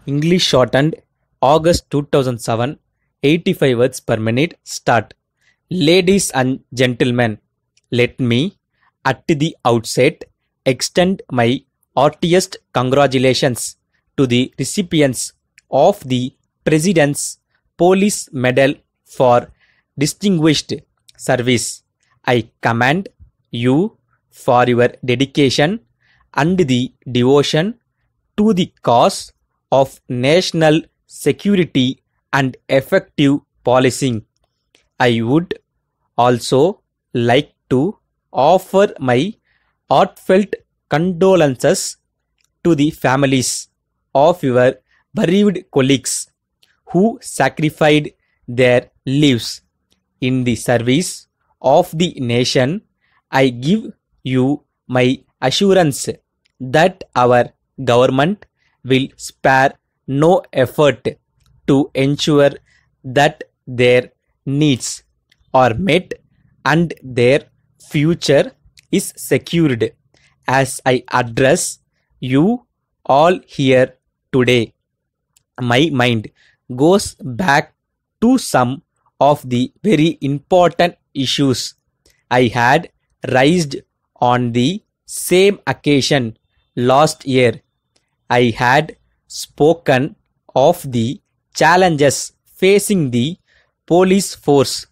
English shortened August 2007, 85 words per minute. Start. Ladies and gentlemen, let me at the outset extend my heartiest congratulations to the recipients of the President's Police Medal for Distinguished Service. I commend you for your dedication and the devotion to the cause of national security and effective policing. I would also like to offer my heartfelt condolences to the families of your bereaved colleagues who sacrificed their lives in the service of the nation. I give you my assurance that our government will spare no effort to ensure that their needs are met and their future is secured. As I address you all here today, my mind goes back to some of the very important issues I had raised on the same occasion last year. I had spoken of the challenges facing the police force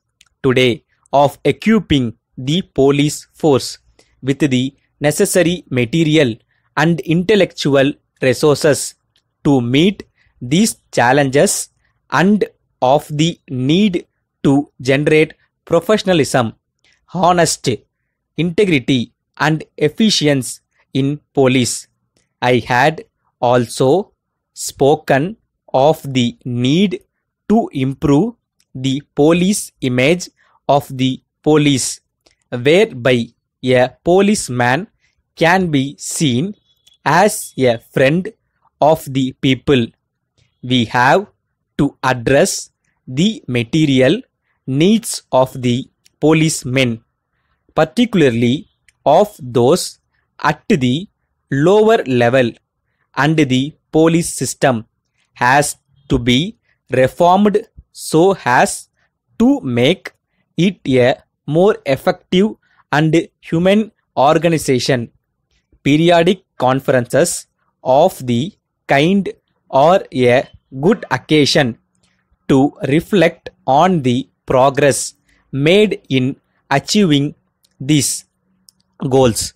today, of equipping the police force with the necessary material and intellectual resources to meet these challenges, and of the need to generate professionalism, honesty, integrity, and efficiency in police. I had also spoken of the need to improve the police image of the police, whereby a policeman can be seen as a friend of the people. We have to address the material needs of the policemen, particularly of those at the lower level, and the police system has to be reformed so as to make it a more effective and human organization. Periodic conferences of the kind are a good occasion to reflect on the progress made in achieving these goals.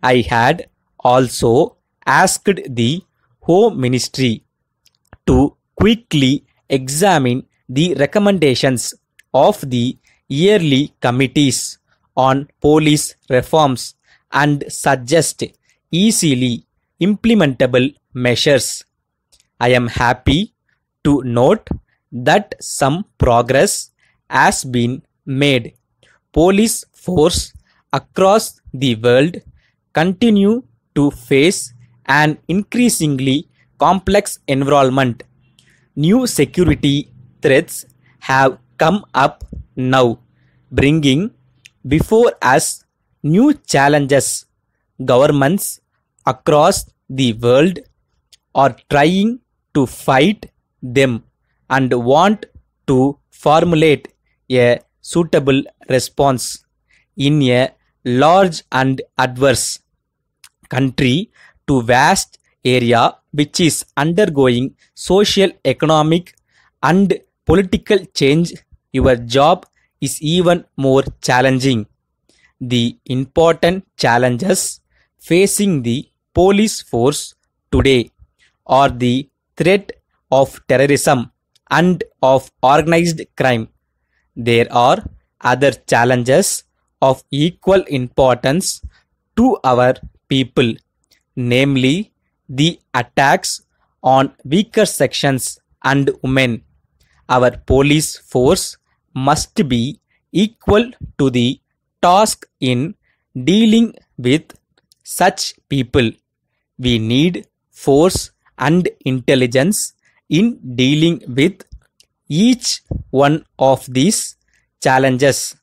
I had also asked the Home Ministry to quickly examine the recommendations of the yearly committees on police reforms and suggest easily implementable measures. I am happy to note that some progress has been made. Police force across the world continue to face an increasingly complex environment. New security threats have come up now, bringing before us new challenges. Governments across the world are trying to fight them and want to formulate a suitable response in a large and adverse country to vast area which is undergoing social, economic, and political change. Your job is even more challenging. The important challenges facing the police force today are the threat of terrorism and of organized crime. There are other challenges of equal importance to our people, namely the attacks on weaker sections and women. Our police force must be equal to the task in dealing with such people. We need force and intelligence in dealing with each one of these challenges.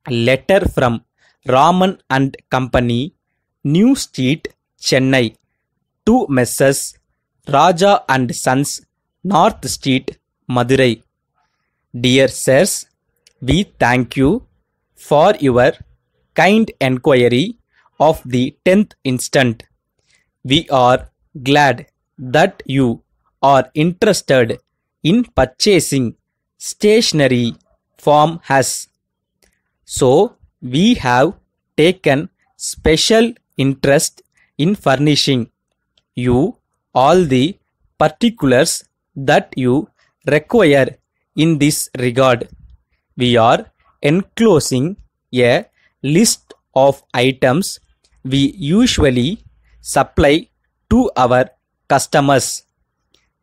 A letter from Raman and Company, New Street, Chennai, to Messrs. Raja and Sons, North Street, Madurai. Dear sirs, we thank you for your kind enquiry of the 10th instant. We are glad that you are interested in purchasing stationery from us. So, we have taken special interest in furnishing you all the particulars that you require in this regard. We are enclosing a list of items we usually supply to our customers.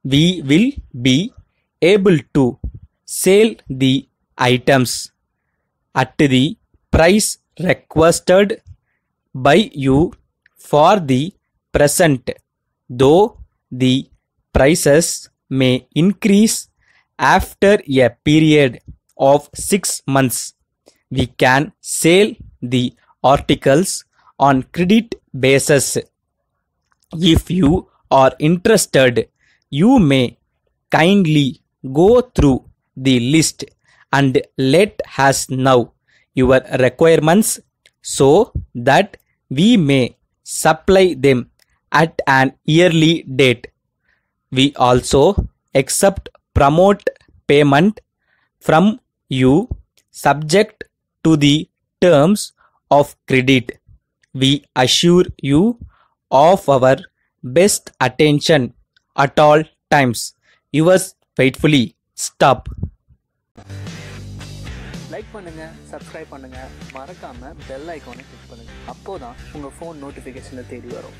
We will be able to sell the items at the price requested by you for the present, though the prices may increase after a period of 6 months. We can sell the articles on credit basis. If you are interested, you may kindly go through the list and let us know your requirements so that we may supply them at an early date. We also accept promote payment from you subject to the terms of credit. We assure you of our best attention at all times. Yours faithfully, Stop. Like பண்ணுங்க, subscribe பண்ணுங்க, மறக்காம bell ஐகானை click பண்ணுங்க. அப்போதான் உங்க phone நோட்டிஃபிகேஷனை தேடி வரும்.